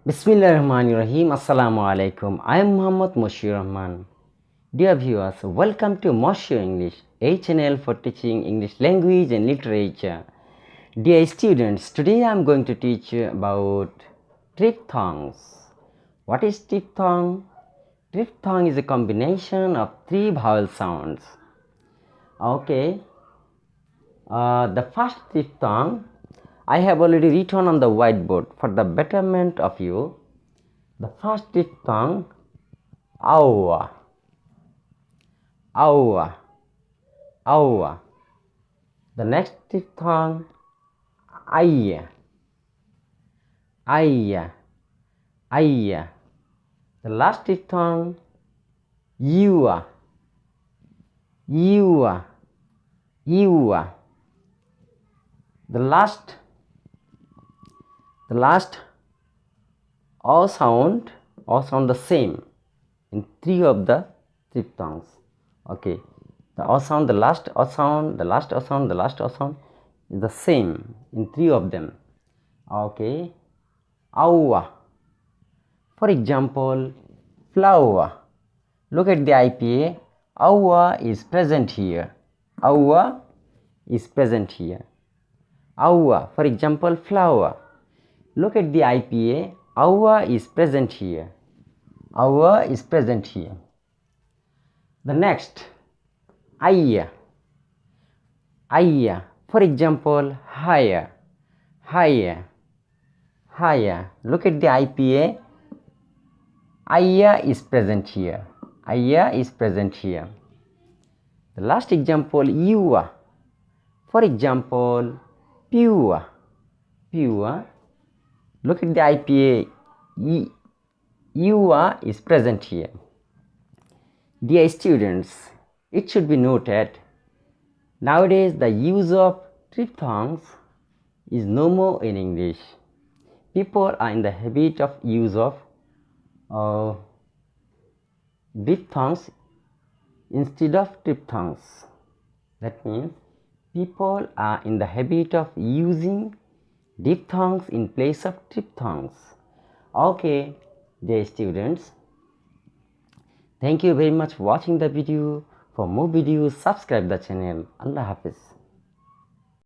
Bismillahirrahmanirrahim. Assalamu alaikum. I am Muhammad Moshir Rahman. Dear viewers, welcome to Moshir English, a channel for teaching English language and literature. Dear students, today I am going to teach you about triphthongs. What is triphthong? Triphthong is a combination of three vowel sounds. Okay, the first triphthong I have already written on the whiteboard for the betterment of you. The first triphthong, awa, awa, awa. The next triphthong, ayya, ayya, ayya. The last triphthong, yua, yua, yua. The last all sound the same in three of the triphthongs. Okay, the all sound, the last all sound, the last all sound, the last all sound is the same in three of them. Okay, awa. For example, flower. Look at the IPA. Awa is present here. Awa is present here. Awa. For example, flower. Look at the IPA. Awa is present here. Awa is present here. The next, ayya. Ayya. For example, higher. Higher. Higher. Look at the IPA. Ayya is present here. Ayya is present here. The last example, yua. For example, pure. Pure. Look at the IPA. Yua is present here. Dear students, it should be noted, nowadays the use of triphthongs is no more in English. People are in the habit of use of diphthongs instead of triphthongs. That means people are in the habit of using diphthongs in place of triphthongs. Okay, dear students, thank you very much for watching the video. For more videos, subscribe the channel. Allah Hafiz.